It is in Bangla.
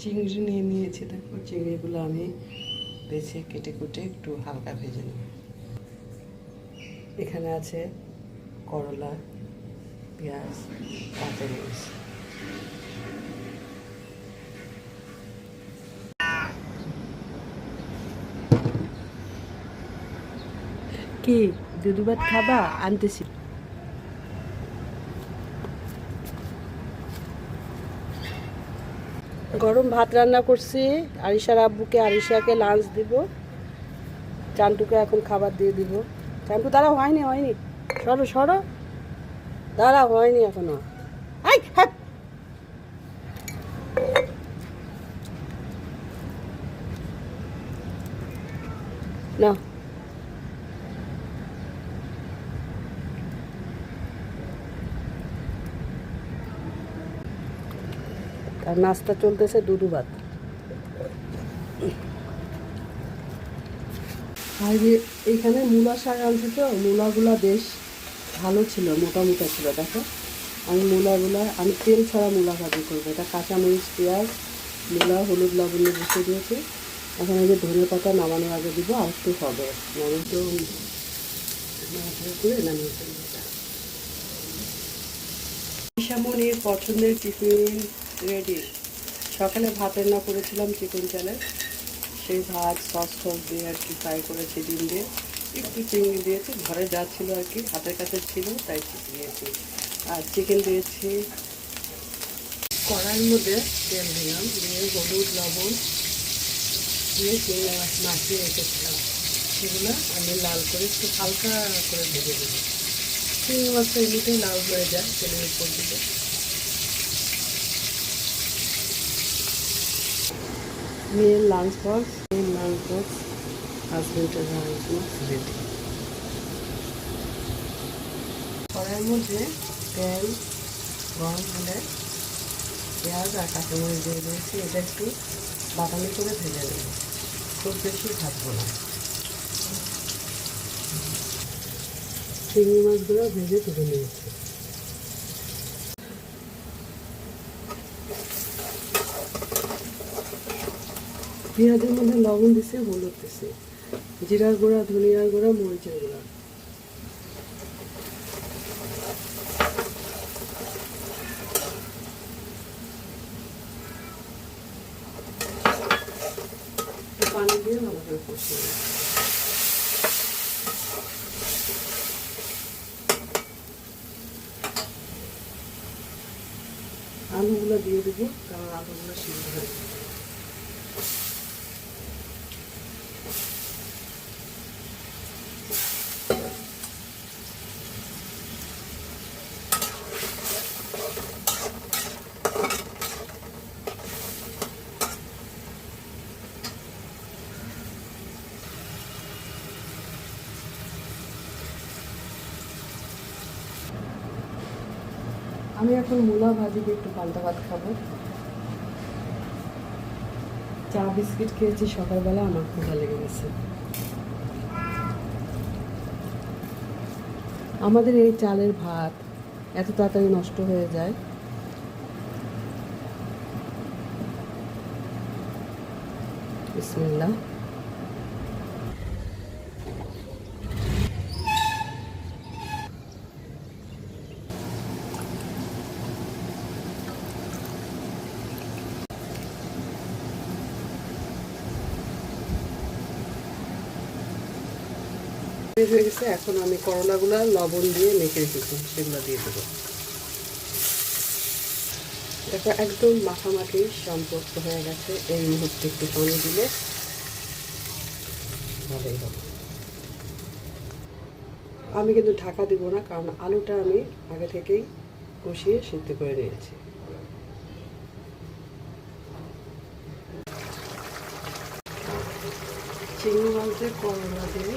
চিংড়ি নিয়ে নিয়েছি, দেখো চিংড়িগুলো আমি বেছে কেটে কুটে একটু হালকা ভেজে নেব। এখানে আছে করলা, পেঁয়াজ, কাঁচামরিচ। কি দুধ ভাত খাবা? আনতেছি। গরম ভাত রান্না করছি, আরিশার আব্বুকে, আরিশাকে লাঞ্চ দিব, চান্টুকে এখন খাবার দিয়ে দিব। চান্টু দাঁড়া, হয়নি হয়নি, সরো সরো, দাঁড়া, হয়নি এখনো। আই হ্যাঁ, না আর নাস্তা চলতেছে দুধু ভাত। আর এইখানে মূলা শাক আনছে, তো মূলাগুলা বেশ ভালো ছিল, মোটা মোটা ছিল। দেখো আমি তেল ছাড়া মূলা ভাজি করবো। এটা কাঁচামরিচ, পেঁয়াজ, মূলা, হলুদ, লবণ বসে দিয়েছি। এখন এই যে ধনে পাতা নামানোর আগে দিব, আর একটু হবে করে নামিয়ে ফেলবো। ঈশামণির পছন্দের টিফিন রেডি। সকালে ভাত রান্না করেছিলাম চিকেন চালের, সেই ভাত সস দিয়ে আর কি ফ্রাই করেছি, ডিম দিয়ে একটু চিংড়ি দিয়েছি, ঘরে যা ছিল আর কি হাতের কাছে ছিল তাই দিয়েছি। আর চিকেন দিয়েছি। কড়াইয়ের মধ্যে তেল দিলাম, দিয়ে হলুদ, লবণ দিয়ে চিংড়ি মাছ মাখিয়ে রেখেছিলাম, সেগুলো আমি লাল করে একটু হালকা করে ভেজে দেবো। চিংড়ি মাছটা এমনিতেই লাল হয়ে যায় তেলের উপর দিকে। মেয়ের লাঞ্চ বক্স, হাজবেন্ডের লাঞ্চ বক্স রেডি। কড়াইয়ের মধ্যে তেল গরম হলে পেঁয়াজ আর কাঁচামরিচ দিয়ে দিয়েছি। এটা একটু বাদামি করে ভেজে নেব, খুব বেশি ভাজবো না। চিংড়ি মাছগুলো ভেজে তুলে নিয়েছি। পেঁয়াজের মধ্যে লবণ দিছি, হলুদ দিছি, জিরার গুঁড়া, ধনিয়ার গুঁড়া, মরিচের গুঁড়া। পানি দিয়ে ভালো করে কষিয়ে নেব। আলুগুলো দিয়ে দেবো, কারণ আলুগুলো সিদ্ধ হয়ে যাবে। আমি এখন মূলা ভাজি দিয়ে একটু পান্তা ভাত খাবো। চা বিস্কিট খেয়েছি সকালবেলা, আমার ক্ষুধা লেগে গেছে। আমাদের এই চালের ভাত এত তাড়াতাড়ি নষ্ট হয়ে যায়। বিসমিল্লাহ। হয়ে গেছে, এখন আমি করলাগুলো লবণ দিয়ে মেখে রেখেছি সেগুলো দিয়ে দেবো। দেখো একদম মাখামাখি সম্পর্ক হয়ে গেছে। এই মুহূর্তে একটু পানি দিলে ভালোই হবে। আমি কিন্তু ঢাকা দিব না, কারণ আলুটা আমি আগে থেকেই কষিয়ে সিদ্ধ করে নিয়েছি। চিংড়ি মাছ দিয়ে করলা দিয়ে